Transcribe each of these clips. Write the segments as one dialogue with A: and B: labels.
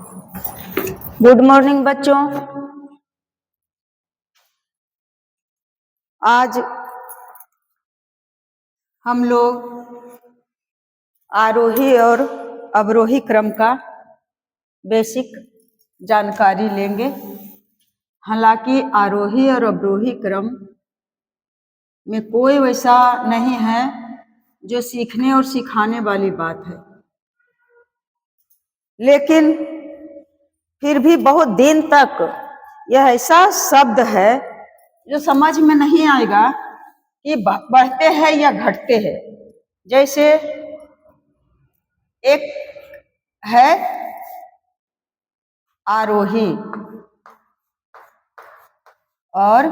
A: Good morning बच्चों। आज हम लोग आरोही और अवरोही क्रम का बेसिक जानकारी लेंगे। हालांकि आरोही और अवरोही क्रम में कोई वैसा नहीं है जो सीखने और सिखाने वाली बात है, लेकिन फिर भी बहुत दिन तक यह ऐसा शब्द है जो समझ में नहीं आएगा कि बढ़ते हैं या घटते हैं। जैसे एक है आरोही और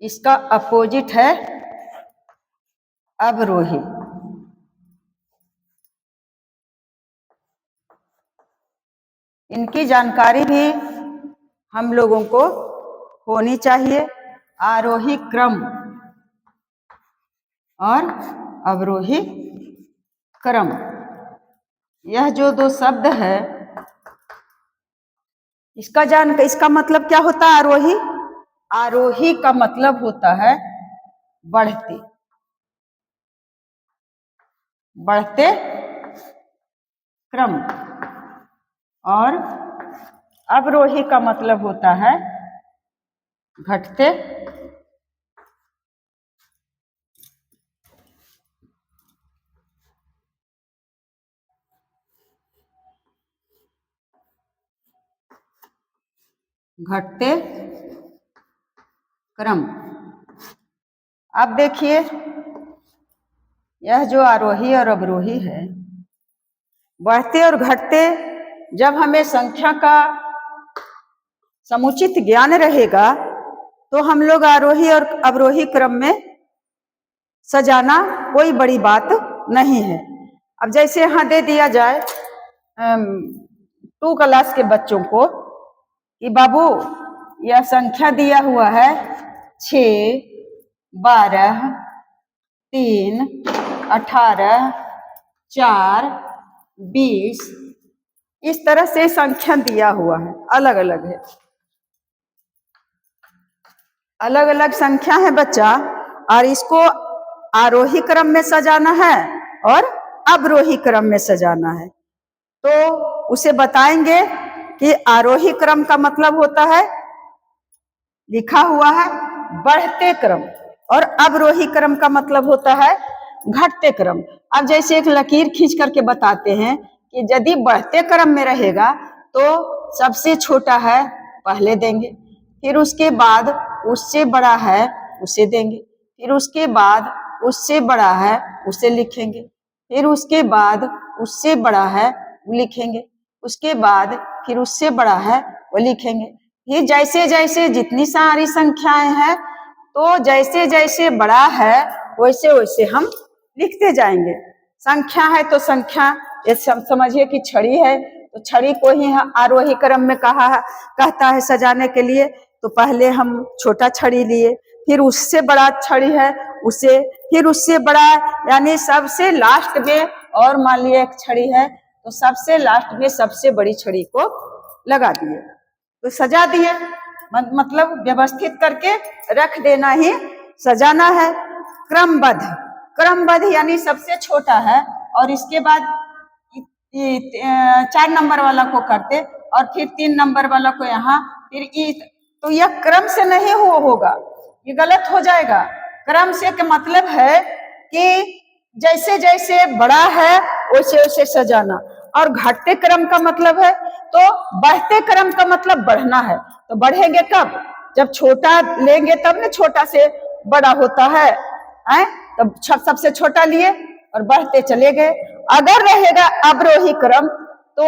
A: इसका अपोजिट है अवरोही। इनकी जानकारी भी हम लोगों को होनी चाहिए। आरोही क्रम और अवरोही क्रम, यह जो दो शब्द है इसका मतलब क्या होता है? आरोही, आरोही का मतलब होता है बढ़ते, बढ़ते क्रम, और अवरोही का मतलब होता है घटते घटते क्रम। अब देखिए, यह जो आरोही और अवरोही है, बढ़ते और घटते, जब हमें संख्या का समुचित ज्ञान रहेगा तो हम लोग आरोही और अवरोही क्रम में सजाना कोई बड़ी बात नहीं है। अब जैसे यहाँ दे दिया जाए 2 क्लास के बच्चों को कि बाबू यह संख्या दिया हुआ है 6, 12, 3, 18, 4, 20, इस तरह से संख्या दिया हुआ है, अलग अलग है, अलग अलग संख्या है बच्चा, और इसको आरोही क्रम में सजाना है और अवरोही क्रम में सजाना है। तो उसे बताएंगे कि आरोही क्रम का मतलब होता है, लिखा हुआ है बढ़ते क्रम, और अवरोही क्रम का मतलब होता है घटते क्रम। अब जैसे एक लकीर खींच करके बताते हैं कि यदि बढ़ते क्रम में रहेगा तो सबसे छोटा है पहले देंगे, फिर उसके बाद उससे बड़ा है उसे देंगे, फिर उसके बाद उससे बड़ा है उसे लिखेंगे, फिर उसके बाद उससे बड़ा है वो लिखेंगे, उसके बाद फिर उससे बड़ा है वो लिखेंगे। फिर जैसे जैसे जितनी सारी संख्याएं हैं तो जैसे जैसे बड़ा है वैसे वैसे हम लिखते जाएंगे। संख्या है तो संख्या, ये समझिए कि छड़ी है तो छड़ी को ही आरोही क्रम में कहता है सजाने के लिए। तो पहले हम छोटा छड़ी लिए, फिर उससे बड़ा छड़ी है उसे, फिर उससे बड़ा, यानी सबसे लास्ट में, और मान लिया एक छड़ी है तो सबसे लास्ट में सबसे बड़ी छड़ी को लगा दिए तो सजा दिए। मतलब व्यवस्थित करके रख देना ही सजाना है। क्रमबद्ध, क्रमबद्ध यानी सबसे छोटा है और इसके बाद 4 नंबर वाला को करते और फिर 3 नंबर वाला को यहाँ, फिर तो यह क्रम से नहीं होगा, ये गलत हो जाएगा। क्रम से का मतलब है कि जैसे जैसे बड़ा है वैसे वैसे सजाना, और घटते क्रम का मतलब है, तो बढ़ते क्रम का मतलब बढ़ना है। तो बढ़ेंगे कब? जब छोटा लेंगे तब ना छोटा से बड़ा होता है, तब सबसे छोटा लिए और बढ़ते चले गए। अगर रहेगा अवरोही क्रम तो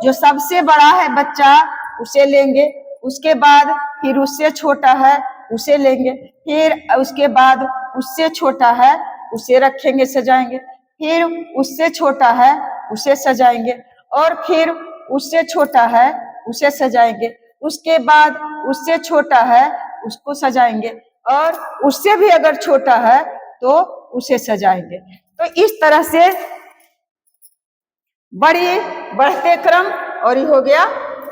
A: जो सबसे बड़ा है बच्चा उसे लेंगे, उसके बाद फिर उससे छोटा है उसे लेंगे, फिर उसके बाद उससे छोटा है उसे रखेंगे सजाएंगे, फिर उससे छोटा है उसे सजाएंगे, और फिर उससे छोटा है उसे सजाएंगे, उसके बाद उससे छोटा है उसको सजाएंगे, और उससे भी अगर छोटा है तो उसे सजाएंगे। तो इस तरह से बढ़ते क्रम और ये हो गया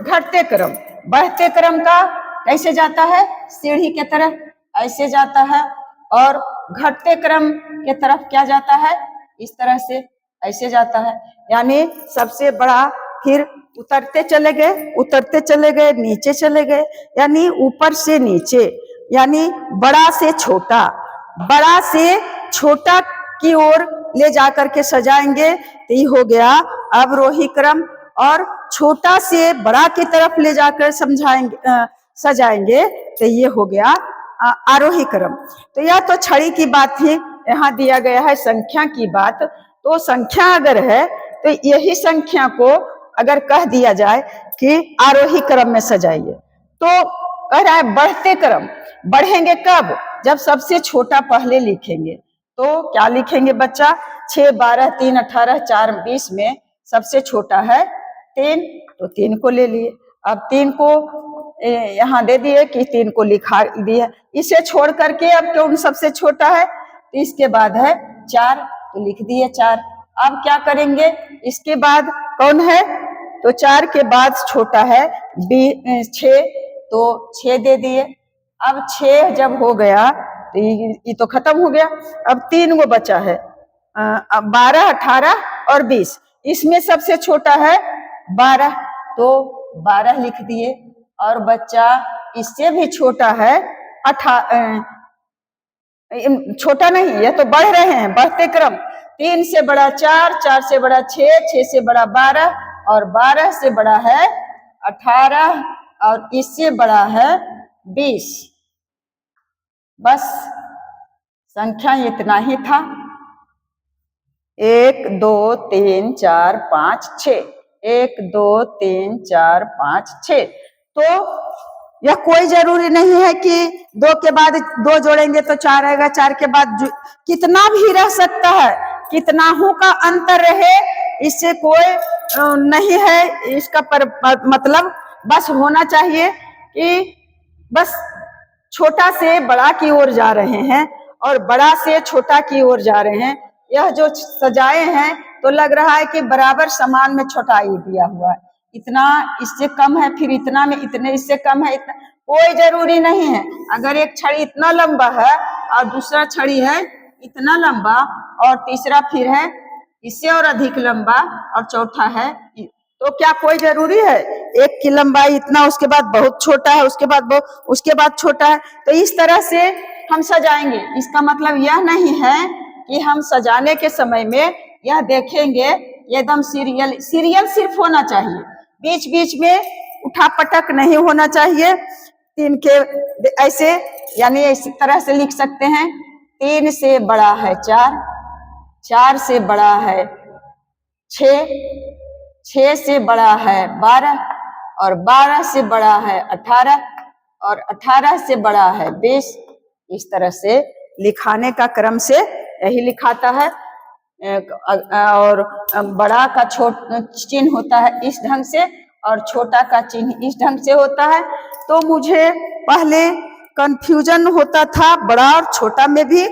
A: घटते क्रम। बढ़ते क्रम का कैसे जाता है, सीढ़ी के तरफ ऐसे जाता है, और घटते क्रम के तरफ क्या जाता है, इस तरह से ऐसे जाता है। यानी सबसे बड़ा, फिर उतरते चले गए, नीचे चले गए, यानी ऊपर से नीचे, यानी बड़ा से छोटा की ओर ले जाकर के सजाएंगे तो ये हो गया अवरोही क्रम, और छोटा से बड़ा की तरफ ले जाकर सजाएंगे तो ये हो गया आरोही क्रम। तो यह तो छड़ी की बात थी, यहाँ दिया गया है संख्या की बात। तो संख्या अगर है तो यही संख्या को अगर कह दिया जाए कि आरोही क्रम में सजाइए, तो कह रहा है बढ़ते क्रम। बढ़ेंगे कब, जब सबसे छोटा पहले लिखेंगे। तो क्या लिखेंगे बच्चा, 6, 12, 3, 18, 4, 20 में सबसे छोटा है 3, तो 3 को ले लिए। अब 3 को यहाँ दे दिए कि 3 को लिखा दिया, इसे छोड़ करके अब कौन सबसे छोटा है, तो इसके बाद है 4, तो लिख दिए 4। अब क्या करेंगे, इसके बाद कौन है, तो 4 के बाद छोटा है 6, तो 6 दे दिए। अब 6 जब हो गया तो ये तो खत्म हो गया। अब 3 गो बचा है, 12, 18 और 20, इसमें सबसे छोटा है 12, तो 12 लिख दिए। और बच्चा इससे भी छोटा है छोटा नहीं, ये तो बढ़ रहे हैं, बढ़ते क्रम। 3 से बड़ा 4, 4 से बड़ा 6, 6 से बड़ा 12, और 12 से बड़ा है 18, और इससे बड़ा है 20। बस संख्या इतना ही था, 1, 2, 3, 4, 5, 6, 1, 2, 3, 4, 5, 6। तो यह कोई जरूरी नहीं है कि 2 के बाद 2 जोड़ेंगे तो 4 आएगा, 4 के बाद कितना भी रह सकता है, कितनाहू का अंतर रहे, इससे कोई नहीं है इसका मतलब बस होना चाहिए कि बस छोटा से बड़ा की ओर जा रहे हैं और बड़ा से छोटा की ओर जा रहे हैं। यह जो सजाए हैं तो लग रहा है कि बराबर समान में छोटाई दिया हुआ है, इतना इससे कम है, फिर इतना में इतने इससे कम है, इतना कोई जरूरी नहीं है। अगर एक छड़ी इतना लंबा है और दूसरा छड़ी है इतना लंबा, और तीसरा फिर है इससे और अधिक लंबा, और चौथा है, तो क्या कोई जरूरी है एक की लंबाई इतना, उसके बाद बहुत छोटा है, उसके बाद छोटा है, तो इस तरह से हम सजाएंगे। इसका मतलब यह नहीं है कि हम सजाने के समय में यह देखेंगे एकदम सीरियल सिर्फ होना चाहिए, बीच बीच में उठा पटक नहीं होना चाहिए। 3 के ऐसे, यानी इस तरह से लिख सकते हैं, 3 से बड़ा है 4, 4 से बड़ा है 6, 6 से बड़ा है 12, और 12 से बड़ा है 18, और 18 से बड़ा है 20। इस तरह से लिखाने का क्रम से यही लिखाता है। और बड़ा का चिन्ह होता है इस ढंग से, और छोटा का चिन्ह इस ढंग से होता है। तो मुझे पहले कंफ्यूजन होता था बड़ा और छोटा में भी,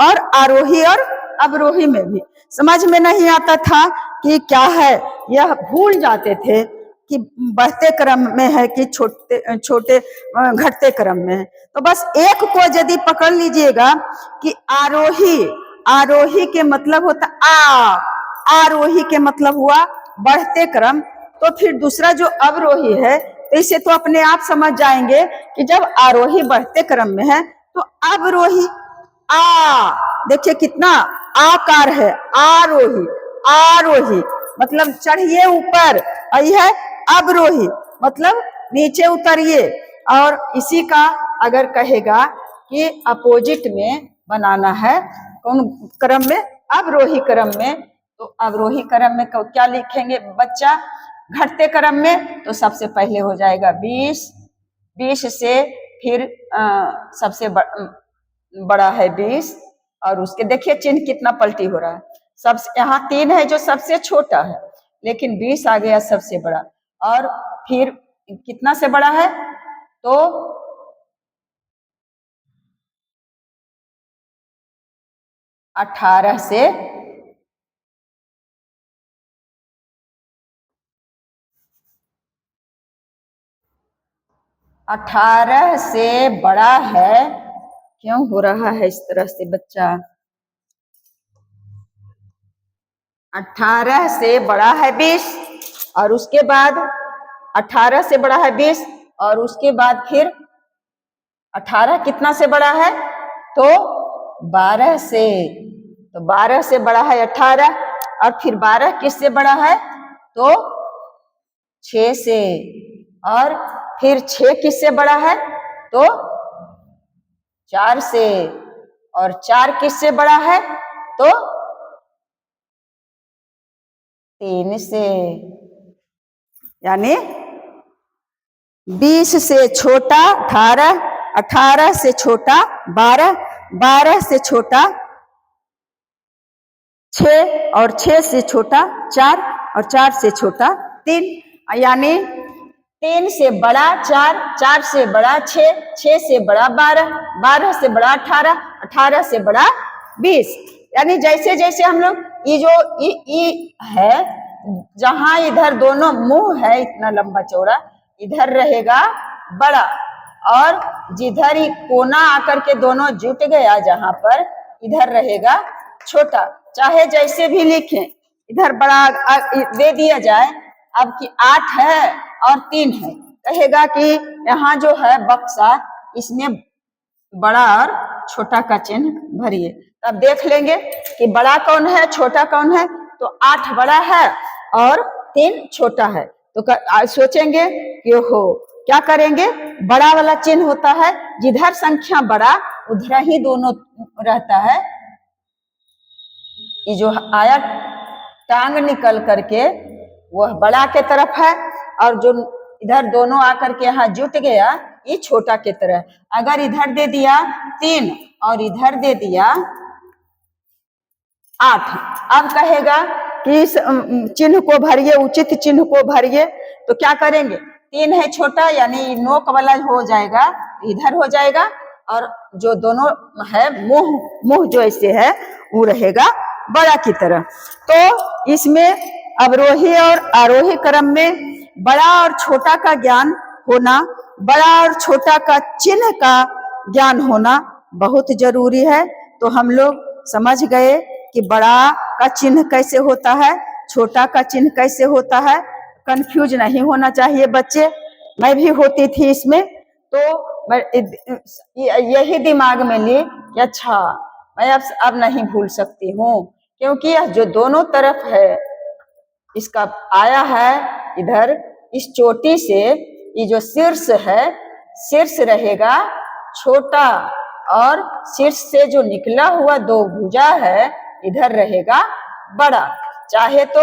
A: और आरोही और अवरोही में भी समझ में नहीं आता था कि क्या है, यह भूल जाते थे कि बढ़ते क्रम में है कि छोटे घटते क्रम में है। तो बस एक को यदि पकड़ लीजिएगा कि आरोही के मतलब होता आरोही के मतलब हुआ बढ़ते क्रम, तो फिर दूसरा जो अवरोही है, तो इसे तो अपने आप समझ जाएंगे कि जब आरोही बढ़ते क्रम में है तो अवरोही देखिए कितना आकार है, आरोही मतलब चढ़िए ऊपर, यह है अवरोही मतलब नीचे उतरिए। और इसी का अगर कहेगा कि अपोजिट में बनाना है कौन क्रम में, अवरोही क्रम में, तो अवरोही क्रम में क्या लिखेंगे बच्चा, घटते क्रम में तो सबसे पहले हो जाएगा 20, 20 से फिर सबसे बड़ा है 20, और उसके देखिए चिन्ह कितना पलटी हो रहा है, सबसे यहाँ 3 है जो सबसे छोटा है, लेकिन 20 आ गया सबसे बड़ा, और फिर कितना से बड़ा है, तो 18 से 18 से बड़ा है। क्यों हो रहा है इस तरह से बच्चा? 18 से बड़ा है 20 और उसके बाद 18 से बड़ा है 20 और उसके बाद फिर 18 कितना से बड़ा है? तो 12 से। तो 12 से बड़ा है 18 और फिर 12 किससे बड़ा है? तो 6 से। और फिर 6 किससे बड़ा है? तो 4 से। और 4 किससे बड़ा है? तो 3 से। यानी 20 से छोटा 18, 18 से छोटा 12, 12 से छोटा 6 और 6 से छोटा 4 और 4 से छोटा 3। यानी 3 से बड़ा 4, 4 से बड़ा 6, 6 से बड़ा 12, 12 से बड़ा 18, 18 से बड़ा 20। यानी जैसे जैसे हम लोग ये जो ई है, जहां इधर दोनों मुंह है इतना लंबा चौड़ा, इधर रहेगा बड़ा, और जिधर ही कोना आकर के दोनों जुट गया जहां पर, इधर रहेगा छोटा। चाहे जैसे भी लिखें, इधर बड़ा दे दिया जाए, अब कि 8 है और 3 है, कहेगा कि यहाँ जो है बक्सा, इसमें बड़ा और छोटा का चिन्ह भरिए। तब देख लेंगे कि बड़ा कौन है छोटा कौन है। तो 8 बड़ा है और 3 छोटा है। तो सोचेंगे कि हो क्या करेंगे, बड़ा वाला चिन्ह होता है, जिधर संख्या बड़ा उधर ही दोनों रहता है। ये जो आया टांग निकल करके वह बड़ा के तरफ है, और जो इधर दोनों आकर के यहाँ जुट गया ये छोटा के तरफ। अगर इधर दे दिया 3 और इधर दे दिया 8, अब कहेगा कि इस चिन्ह को भरिए, उचित चिन्ह को भरिए। तो क्या करेंगे, 3 है छोटा, यानी नोक वाला हो जाएगा, इधर हो जाएगा, और जो दोनों है मुंह जो ऐसे है वो रहेगा बड़ा की तरह। तो इसमें अवरोही और आरोही क्रम में बड़ा और छोटा का ज्ञान होना, बड़ा और छोटा का चिन्ह का ज्ञान होना बहुत जरूरी है। तो हम लोग समझ गए कि बड़ा का चिन्ह कैसे होता है, छोटा का चिन्ह कैसे होता है। कंफ्यूज नहीं होना चाहिए बच्चे, मैं भी होती थी इसमें। तो यही दिमाग में ली कि अच्छा मैं अब नहीं भूल सकती हूँ, क्योंकि यह जो दोनों तरफ है इसका आया है इधर इस चोटी से, ये जो शीर्ष है, शीर्ष रहेगा छोटा, और शीर्ष से जो निकला हुआ 2 भुजा है इधर रहेगा बड़ा। चाहे तो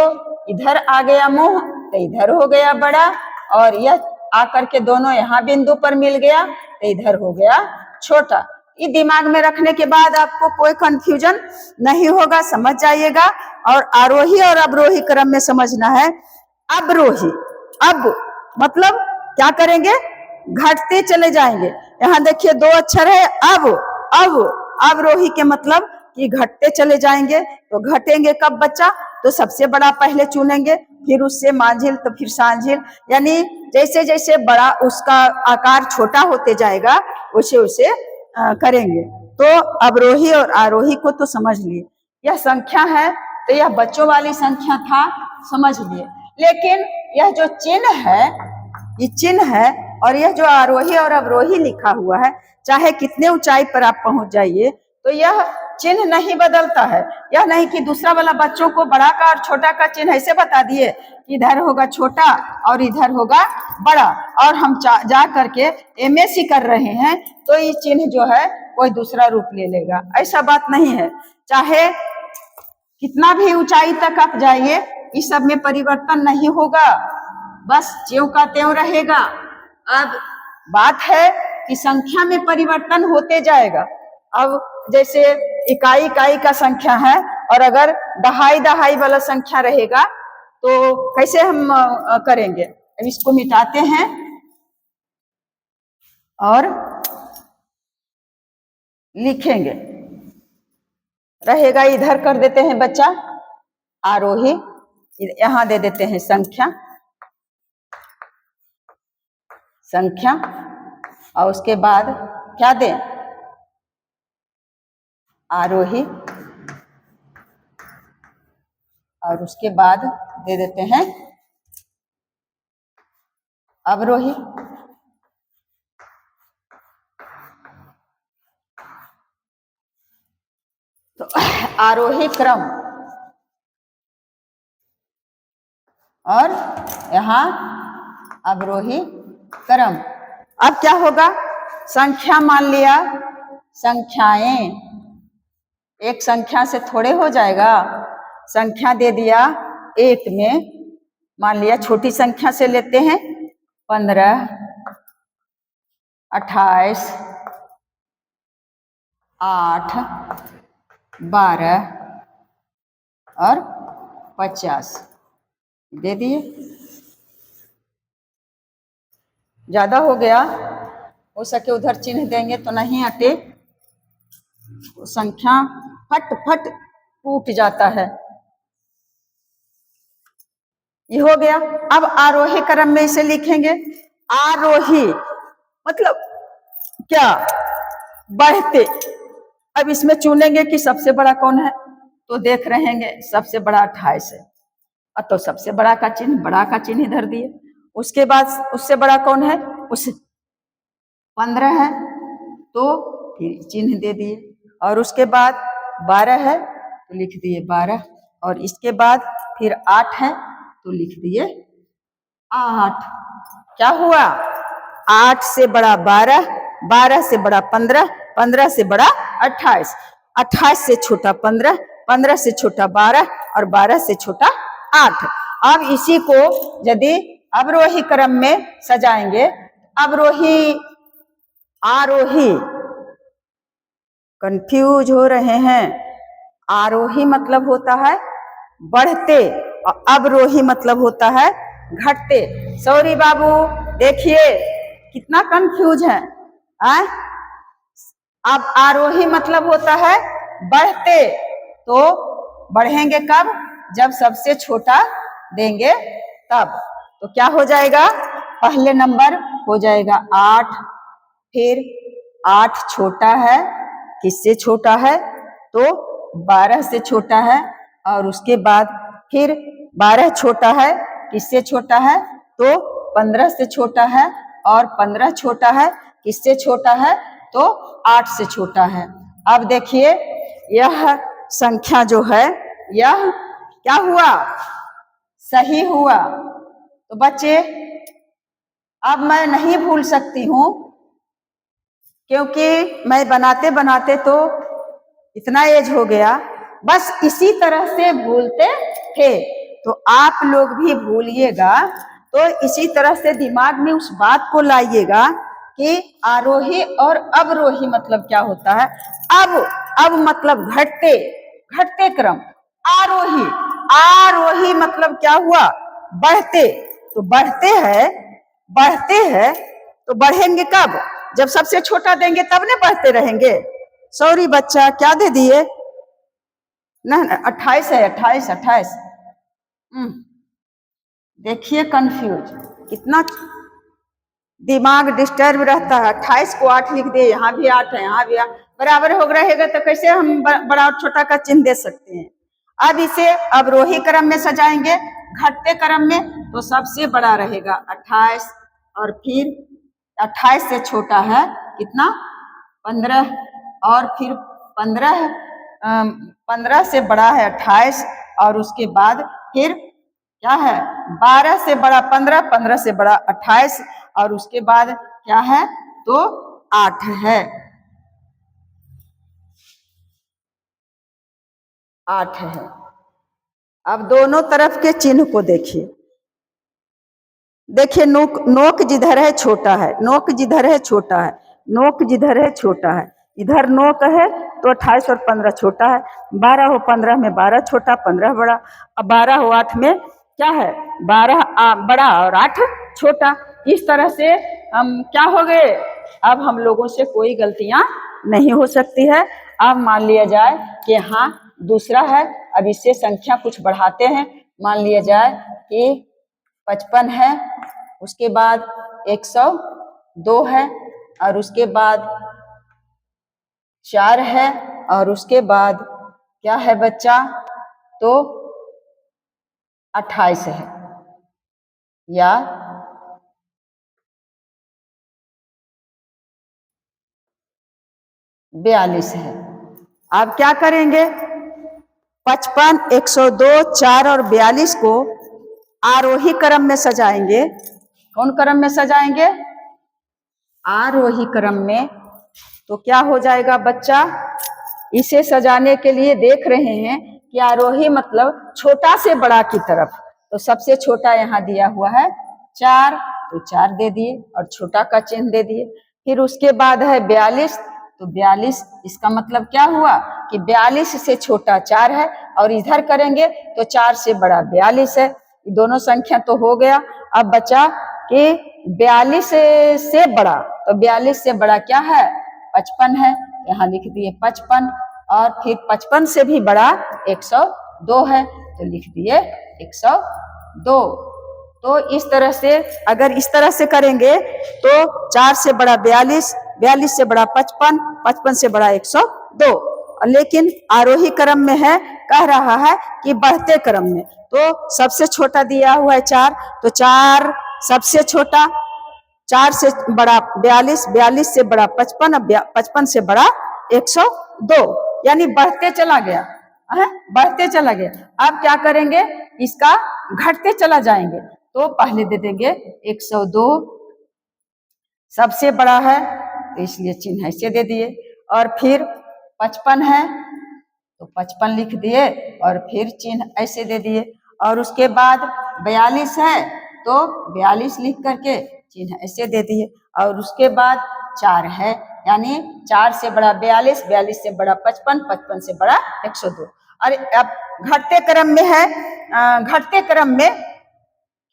A: इधर आ गया मुंह तो इधर हो गया बड़ा, और यह आकर के दोनों यहाँ बिंदु पर मिल गया तो इधर हो गया छोटा। ये दिमाग में रखने के बाद आपको कोई कंफ्यूजन नहीं होगा, समझ जाइएगा। और आरोही और अवरोही क्रम में समझना है। अवरोही, अब मतलब क्या करेंगे, घटते चले जाएंगे। यहाँ देखिए 2 अक्षर है अब अवरोही के मतलब कि घटते चले जाएंगे। तो घटेंगे कब बच्चा, तो सबसे बड़ा पहले चुनेंगे, फिर उससे मांझिल, तो फिर सांझिल। यानी जैसे जैसे बड़ा उसका आकार छोटा होते जाएगा वैसे वैसे करेंगे। तो अवरोही और आरोही को तो समझ लिए, यह संख्या है तो यह बच्चों वाली संख्या था, समझ लिए। लेकिन यह जो चिन्ह है, ये चिन्ह है, और यह जो आरोही और अवरोही लिखा हुआ है, चाहे कितने ऊंचाई पर आप पहुंच जाइए तो यह चिन्ह नहीं बदलता है। यह नहीं कि दूसरा वाला बच्चों को बड़ा का और छोटा का चिन्ह ऐसे बता दिए कि इधर होगा छोटा और इधर होगा बड़ा, और हम जा करके एमएससी कर रहे हैं तो ये चिन्ह जो है कोई दूसरा रूप ले लेगा, ऐसा बात नहीं है। चाहे कितना भी ऊंचाई तक आप जाइए, इस सब में परिवर्तन नहीं होगा, बस ज्यों का त्यों रहेगा। अब बात है कि संख्या में परिवर्तन होते जाएगा। अब जैसे इकाई इकाई का संख्या है, और अगर दहाई दहाई वाला संख्या रहेगा तो कैसे हम करेंगे। अब इसको मिटाते हैं और लिखेंगे, रहेगा इधर कर देते हैं बच्चा आरोही, यहां दे देते हैं संख्या, और उसके बाद क्या दें, आरोही, और उसके बाद दे देते हैं अवरोही। तो आरोही क्रम और यहाँ अवरोही क्रम। अब क्या होगा, संख्या मान लिया, संख्याएं एक संख्या से थोड़े हो जाएगा, संख्या दे दिया एक में, मान लिया छोटी संख्या से लेते हैं 15, 28, 8, 12 और 50 दे दिए। ज्यादा हो गया, हो सके उधर चिन्ह देंगे तो नहीं अटे, संख्या फट फट टूट जाता है। ये हो गया। अब आरोही क्रम में इसे लिखेंगे, आरोही मतलब क्या, बढ़ते। अब इसमें चुनेंगे कि सबसे बड़ा कौन है, तो देख रहेंगे सबसे बड़ा 28 है, तो सबसे बड़ा का चिन्ह, बड़ा का चिन्ह इधर दिए। उसके बाद उससे बड़ा कौन है, उस 15 है तो फिर चिन्ह दे दिए, और उसके बाद 12 है तो लिख दिए 12, और इसके बाद फिर 8 है तो लिख दिए 8। क्या हुआ, 8 से बड़ा 12, 12 से बड़ा 15, 15 से बड़ा 28, 28 से छोटा 15, 15 से छोटा 12 और 12 से छोटा 8। अब इसी को यदि अवरोही क्रम में सजाएंगे, अवरोही आरोही, कंफ्यूज हो रहे हैं। आरोही मतलब होता है बढ़ते और अवरोही मतलब होता है घटते। सॉरी बाबू, देखिए कितना कंफ्यूज है। अब आरोही मतलब होता है बढ़ते, तो बढ़ेंगे कब, जब सबसे छोटा देंगे तब। तो क्या हो जाएगा, पहले नंबर हो जाएगा 8, फिर 8 छोटा है, किससे छोटा है, तो 12 से छोटा है, और उसके बाद फिर 12 छोटा है, किससे छोटा है, तो 15 से छोटा है, और 15 छोटा है, किससे छोटा है, तो 8 से छोटा है। अब देखिए यह संख्या जो है यह क्या हुआ, सही हुआ। तो बच्चे अब मैं नहीं भूल सकती हूँ, क्योंकि मैं बनाते बनाते तो इतना एज हो गया, बस इसी तरह से भूलते थे। तो आप लोग भी भूलिएगा, तो इसी तरह से दिमाग में उस बात को लाइएगा कि आरोही और अवरोही मतलब क्या होता है। अब मतलब घटते, घटते क्रम। आरोही, आरोही मतलब क्या हुआ, बढ़ते। तो बढ़ते हैं तो बढ़ेंगे कब, जब सबसे छोटा देंगे तब ने बढ़ते रहेंगे। सॉरी बच्चा, क्या दे दिए, ना 28 है, 28। देखिए कंफ्यूज, कितना दिमाग डिस्टर्ब रहता है। 28 को 8 लिख दे, यहाँ भी 8 है, यहाँ भी 8, बराबर हो रहेगा तो कैसे हम बड़ा और छोटा का चिन्ह दे सकते हैं। अब इसे अवरोही क्रम में सजाएंगे, घटते क्रम में, तो सबसे बड़ा रहेगा 28, और फिर 28 से छोटा है कितना, 15, और फिर 15 से बड़ा है 28, और उसके बाद फिर क्या है, 12 से बड़ा 15, 15 से बड़ा 28, और उसके बाद क्या है, तो 8 है, 8 है। अब दोनों तरफ के चिन्ह को देखिए, देखिए नोक जिधर है छोटा है, नोक जिधर है छोटा है, नोक जिधर है छोटा है, इधर नोक है तो 28 और 15 छोटा है, 12 हो 15 में 12 छोटा, 15 बड़ा, अब 12 हो 8 में क्या है, 12 बड़ा और 8 छोटा। इस तरह से हम क्या हो गए, अब हम लोगों से कोई गलतियां नहीं हो सकती है। अब मान लिया जाए कि हाँ दूसरा है, अब इससे संख्या कुछ बढ़ाते हैं, मान लिया जाए कि 55 है, उसके बाद 102 है, और उसके बाद 4 है, और उसके बाद क्या है बच्चा, तो 28 है या 42 है। आप क्या करेंगे, 55, 102, 4 और 42 को आरोही क्रम में सजाएंगे। कौन क्रम में सजाएंगे, आरोही क्रम में। तो क्या हो जाएगा बच्चा, इसे सजाने के लिए देख रहे हैं कि आरोही मतलब छोटा से बड़ा की तरफ। तो सबसे छोटा यहाँ दिया हुआ है 4, तो 4 दे दिए और छोटा का चिन्ह दे दिए। फिर उसके बाद है 42, तो 42 इसका मतलब क्या हुआ कि 42 से छोटा 4 है, और इधर करेंगे तो 4 से बड़ा 42 है। ये दोनों संख्या तो हो गया। अब बचा कि 42 से बड़ा, तो 42 से बड़ा क्या है, 55 है, यहाँ लिख दिए 55। और फिर 55 से भी बड़ा 102 है, तो लिख दिए 102। तो इस तरह से, अगर इस तरह से करेंगे तो 4 से बड़ा 42, 42 से बड़ा 55, 55 से बड़ा 102। लेकिन आरोही क्रम में है, कह रहा है कि बढ़ते क्रम में। तो सबसे छोटा दिया हुआ है 4, तो 4 सबसे छोटा, 4 से बड़ा 42, 42 से बड़ा 55, 55 से बड़ा 102, यानी बढ़ते चला गया है, बढ़ते चला गया। अब क्या करेंगे, इसका घटते चला जाएंगे। तो पहले दे देंगे 102, सबसे बड़ा है तो इसलिए चिन्ह ऐसे दे दिए। और फिर 55 है तो 55 लिख दिए और फिर चिन्ह ऐसे दे दिए। और उसके बाद 42 है तो 42 लिख करके चिन्ह ऐसे दे दिए। और उसके बाद 4 है, यानी 4 से बड़ा 42, 42 से बड़ा 55, 55 से बड़ा 102। और अब घटते क्रम में है, घटते क्रम में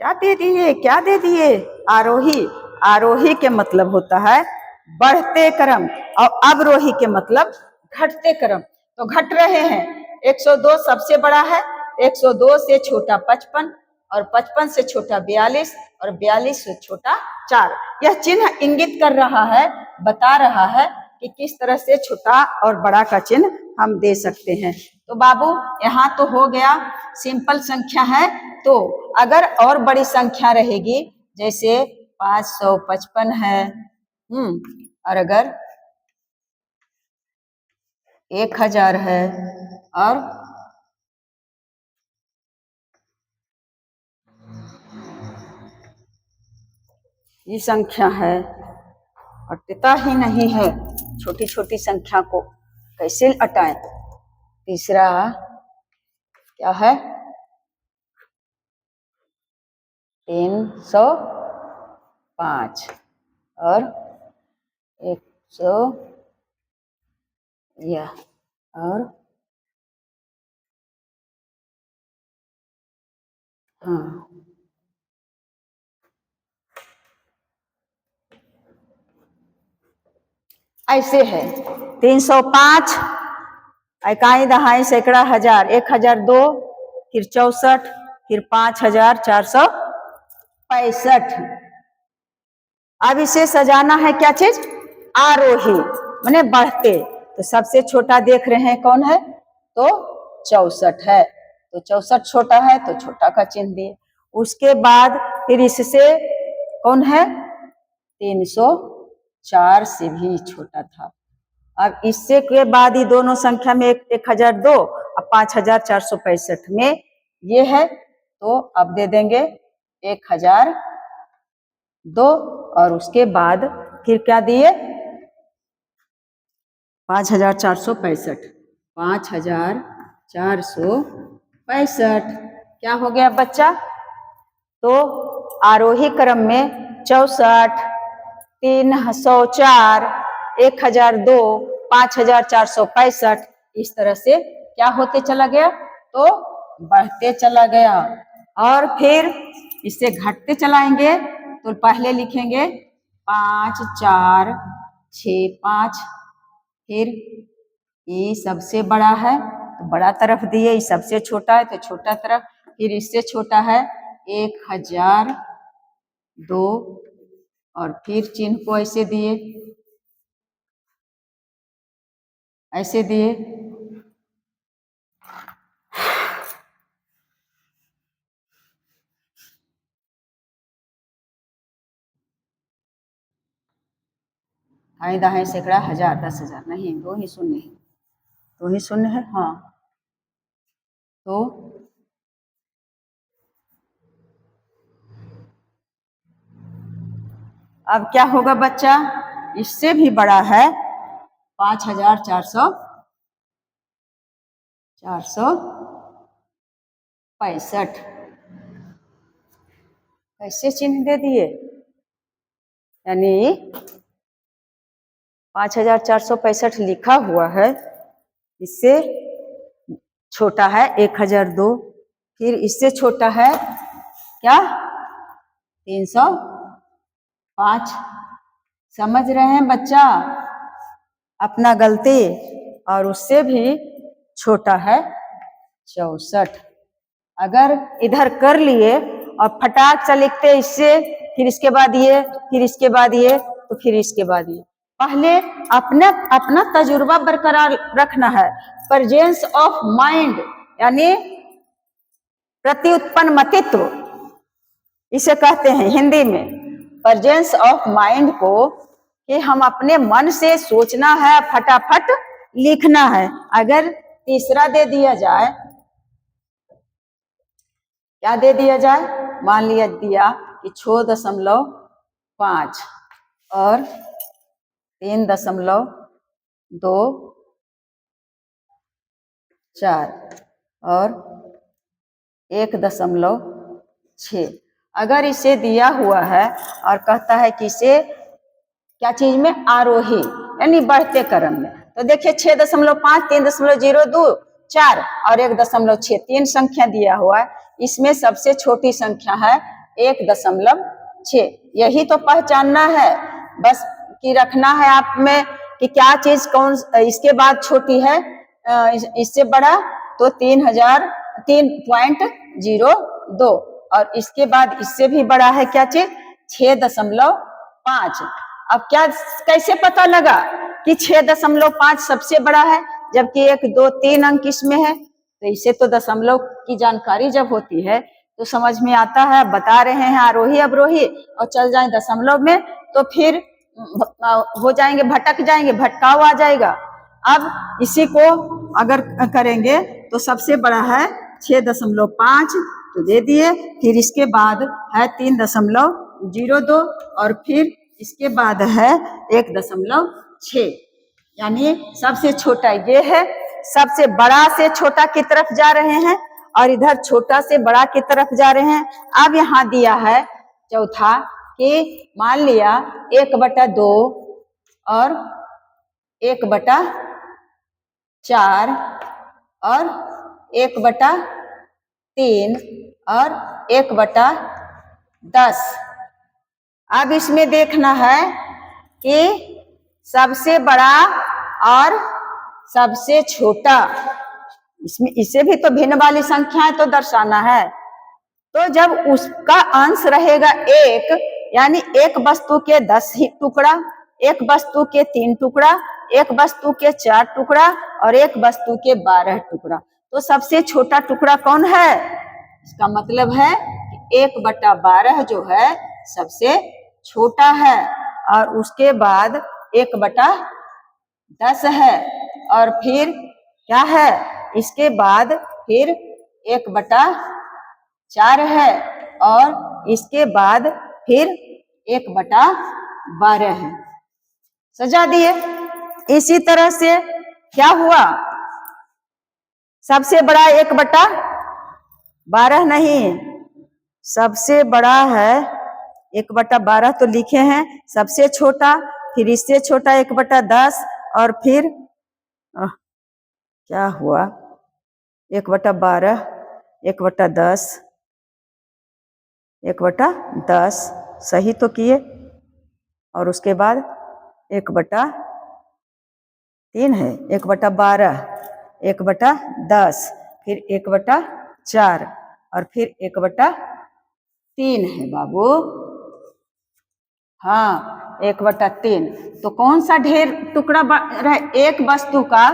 A: क्या दे दिए, क्या दे दिए, आरोही। आरोही के मतलब होता है बढ़ते क्रम, और अवरोही के मतलब घटते क्रम। तो घट रहे हैं, 102 सबसे बड़ा है, 102 से छोटा 55, और 55 से छोटा 42, और 42 से छोटा 4। यह चिन्ह इंगित कर रहा है, बता रहा है कि किस तरह से छोटा और बड़ा का चिन्ह हम दे सकते हैं। तो बाबू यहाँ तो हो गया, सिंपल संख्या है। तो अगर और बड़ी संख्या रहेगी, जैसे 555 है, और अगर 1000 है, और ये संख्या है, अटता ही नहीं है, छोटी छोटी संख्या को कैसे अटाएं। तीसरा क्या है, 305 और 100 या और हाँ, ऐसे है 305, इकाई दहाई सैकड़ा हजार, 1002, फिर 64, फिर 5465। अब इसे सजाना है क्या चीज, आरोही माने बढ़ते। तो सबसे छोटा देख रहे हैं कौन है, तो 64 है, तो 64 छोटा है तो छोटा का चिन्ह दिए। उसके बाद फिर इससे कौन है, 304 से भी छोटा था। अब इससे के बाद ही दोनों संख्या में 1002 और 5465 में ये है, तो अब दे देंगे 1002। और उसके बाद फिर क्या दिए, 5465, 5465 क्या हो गया बच्चा। तो आरोही क्रम में 64, 304, 1002, 5465 इस तरह से क्या होते चला गया, तो बढ़ते चला गया। और फिर इससे घटते चलाएंगे, तो पहले लिखेंगे 5, 4, 6, 5, फिर ये सबसे बड़ा है तो बड़ा तरफ दिए, ये सबसे छोटा है तो छोटा तरफ, फिर इससे छोटा है 1002 और फिर चिन्ह को ऐसे दिए ऐसे दिए। हाई दाएं सैकड़ा, हजार, 10,000, नहीं, 2 ही शून्य है, 2 ही शून्य है। हाँ, तो अब क्या होगा बच्चा, इससे भी बड़ा है 5,465। कैसे चिन्ह दे दिए, यानी 5,465 लिखा हुआ है, इससे छोटा है 1,002, फिर इससे छोटा है क्या 305। समझ रहे हैं बच्चा अपना गलती, और उससे भी छोटा है 64। अगर इधर कर लिए और फटाक से लिखते इससे, फिर इसके बाद ये, फिर इसके बाद ये, तो फिर इसके बाद ये। पहले अपना तजुर्बा बरकरार रखना है। प्रेजेंस ऑफ माइंड यानी प्रत्युत्पन्न मतित्व, इसे कहते हैं हिंदी में। प्रेजेंस ऑफ माइंड को कि हम अपने मन से सोचना है, फटाफट लिखना है। अगर तीसरा दे दिया जाए, क्या दे दिया जाए, मान लिया दिया कि 6.5 और 3.24 और 1.6। अगर इसे दिया हुआ है और कहता है कि इसे क्या चीज में, आरोही यानी बढ़ते क्रम में, तो देखिए 6.5, 3.02, 4 और 1.6, 3 संख्या दिया हुआ है। इसमें सबसे छोटी संख्या है 1.6। यही तो पहचानना है बस, कि रखना है आप में कि क्या चीज कौन इसके बाद छोटी है, इससे बड़ा तो 3.02, और इसके बाद इससे भी बड़ा है क्या चीज 6.5। अब क्या कैसे पता लगा कि 6.5 सबसे बड़ा है, जबकि 1, 2, 3 अंक इसमें है। तो इसे तो दशमलव की जानकारी जब होती है तो समझ में आता है। बता रहे हैं आरोही अवरोही और चल जाए दशमलव में तो फिर हो जाएंगे, भटक जाएंगे, भटकाव आ जाएगा। अब इसी को अगर करेंगे तो सबसे बड़ा है 6.5, तो दे दिए। फिर इसके बाद है 3.02 और फिर इसके बाद है 1.6, यानी सबसे छोटा ये है। सबसे बड़ा से छोटा की तरफ जा रहे हैं और इधर छोटा से बड़ा की तरफ जा रहे हैं। अब यहाँ दिया है चौथा कि मान लिया 1/2 और 1/4 और 1/3 और 1/10। अब इसमें देखना है कि सबसे बड़ा और सबसे छोटा, इसमें इसे भी तो भिन्न वाली संख्याएं तो दर्शाना है। तो जब उसका अंश रहेगा 1, यानी एक वस्तु के 10 ही टुकड़ा, एक वस्तु के 3 टुकड़ा, एक वस्तु के 4 टुकड़ा और एक वस्तु के 12 टुकड़ा, तो सबसे छोटा टुकड़ा कौन है? इसका मतलब है कि 1/12 जो है सबसे छोटा है, और उसके बाद 1/10 है, और फिर क्या है, इसके बाद फिर 1/4 है, और इसके बाद फिर 1/12 है। सजा दिए। इसी तरह से क्या हुआ, सबसे बड़ा 1/12 नहीं, सबसे बड़ा है 1/12 तो लिखे हैं, सबसे छोटा, फिर इससे छोटा 1/10 और फिर क्या हुआ 1/12, 1/10, 1/10 सही तो किए, और उसके बाद 1/3 है, 1/12, 1/10, फिर 1/4 और फिर 1/3 है बाबू। हाँ 1/3। तो कौन सा ढेर टुकड़ा रहे, एक वस्तु का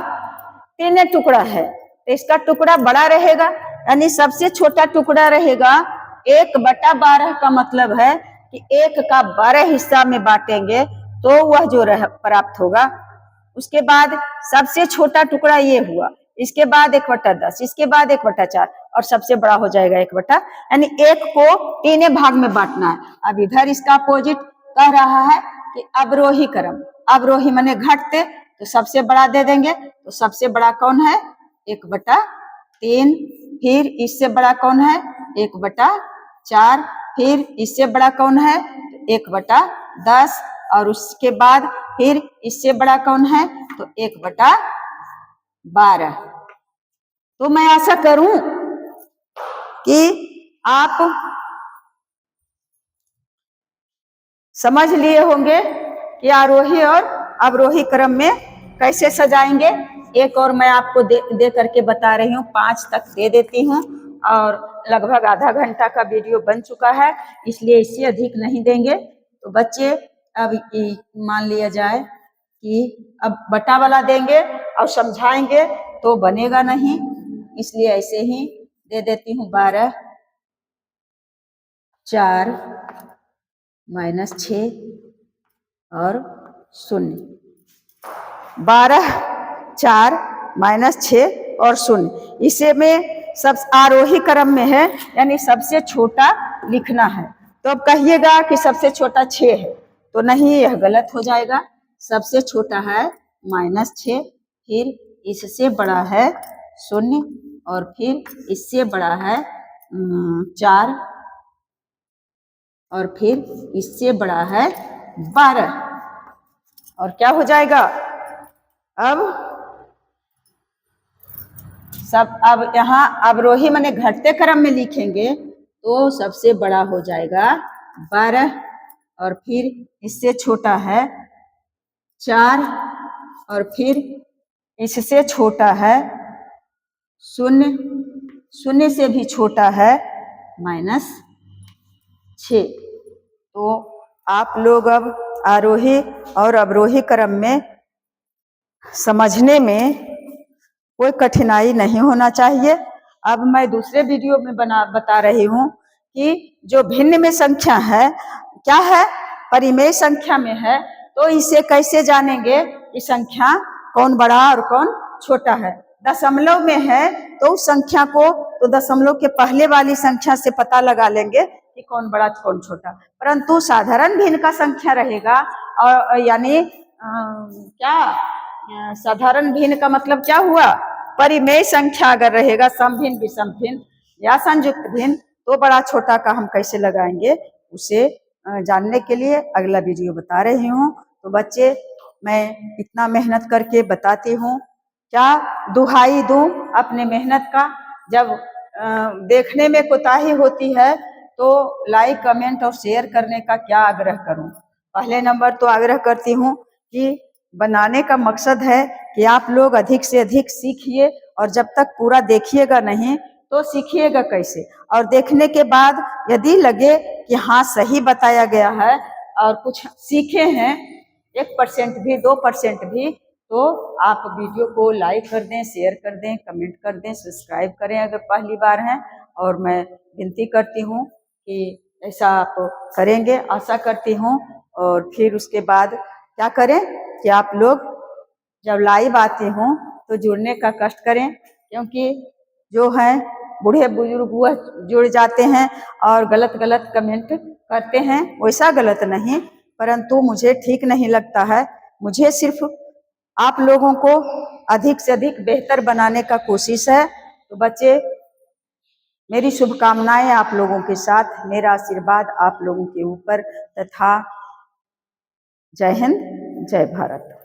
A: 3 टुकड़ा है, तो इसका टुकड़ा बड़ा रहेगा, यानी सबसे छोटा टुकड़ा रहेगा 1/12 का मतलब है कि 1 का 12 हिस्सा में बांटेंगे तो वह जो प्राप्त होगा। उसके बाद सबसे छोटा टुकड़ा ये हुआ, इसके बाद 1/10, इसके बाद 1/4 और सबसे बड़ा हो जाएगा 1/, यानी 1 को 3 भाग में बांटना है। अब इधर इसका अपोजिट कह रहा है कि अवरोही क्रम, अवरोही माने घटते, तो सबसे बड़ा दे देंगे, तो सबसे बड़ा कौन है 1/3, फिर इससे बड़ा कौन है 1/4, फिर इससे बड़ा कौन है 1/10, और उसके बाद फिर इससे बड़ा कौन है तो 1/12। तो मैं आशा करूं कि आप समझ लिए होंगे कि आरोही और अवरोही क्रम में कैसे सजाएंगे। एक और मैं आपको दे करके बता रही हूँ, 5 तक दे देती हूँ, और लगभग आधा घंटा का वीडियो बन चुका है, इसलिए इससे अधिक नहीं देंगे। तो बच्चे अब मान लिया जाए कि अब बटा वाला देंगे और समझाएंगे तो बनेगा नहीं, इसलिए ऐसे ही दे देती हूँ। 12 4 -6 और 0, 12 4 -6 और 0। इसे में सब आरोही क्रम में है, यानी सबसे छोटा लिखना है। तो अब कहिएगा कि सबसे छोटा 6 है, तो नहीं, यह गलत हो जाएगा। सबसे छोटा है -6, फिर इससे बड़ा है 0, और फिर इससे बड़ा है 4, और फिर इससे बड़ा है 12, और क्या हो जाएगा अब सब। अब यहाँ अवरोही माने घटते क्रम में लिखेंगे तो सबसे बड़ा हो जाएगा 12, और फिर इससे छोटा है 4, और फिर इससे छोटा है 0, 0 से भी छोटा है -6। तो आप लोग अब आरोही और अवरोही क्रम में समझने में कोई कठिनाई नहीं होना चाहिए। अब मैं दूसरे वीडियो में बता रही हूँ कि जो भिन्न में संख्या है क्या है, परिमेय संख्या में है, तो इसे कैसे जानेंगे कि संख्या कौन बड़ा और कौन छोटा है। दशमलव में है तो उस संख्या को तो दशमलव के पहले वाली संख्या से पता लगा लेंगे कि कौन बड़ा कौन छोटा, परंतु साधारण भिन्न का संख्या रहेगा, और यानी क्या साधारण भिन्न का मतलब क्या हुआ, परिमेय संख्या अगर रहेगा, सम भिन्न, विषम भिन्न या संयुक्त भिन्न, तो बड़ा छोटा का हम कैसे लगाएंगे, उसे जानने के लिए अगला वीडियो बता रही हूँ। तो बच्चे, मैं इतना मेहनत करके बताती हूँ, क्या दुहाई दूं अपने मेहनत का। जब देखने में कोताही होती है तो लाइक, कमेंट और शेयर करने का क्या आग्रह करूं। पहले नंबर तो आग्रह करती हूं कि बनाने का मकसद है कि आप लोग अधिक से अधिक सीखिए, और जब तक पूरा देखिएगा नहीं तो सीखिएगा कैसे। और देखने के बाद यदि लगे कि हाँ सही बताया गया है और कुछ सीखे हैं 1% भी 2% भी, तो आप वीडियो को लाइक कर दें, शेयर कर दें, कमेंट कर दें, सब्सक्राइब करें अगर पहली बार हैं। और मैं विनती करती हूँ कि ऐसा आप करेंगे, आशा करती हूँ। और फिर उसके बाद क्या करें कि आप लोग जब लाइव आते हों तो जुड़ने का कष्ट करें, क्योंकि जो हैं बूढ़े बुजुर्ग वह जुड़ जाते हैं और गलत गलत कमेंट करते हैं। वैसा गलत नहीं, परंतु मुझे ठीक नहीं लगता है। मुझे सिर्फ आप लोगों को अधिक से अधिक बेहतर बनाने का कोशिश है। तो बच्चे, मेरी शुभकामनाएं आप लोगों के साथ, मेरा आशीर्वाद आप लोगों के ऊपर, तथा जय हिंद, जय भारत।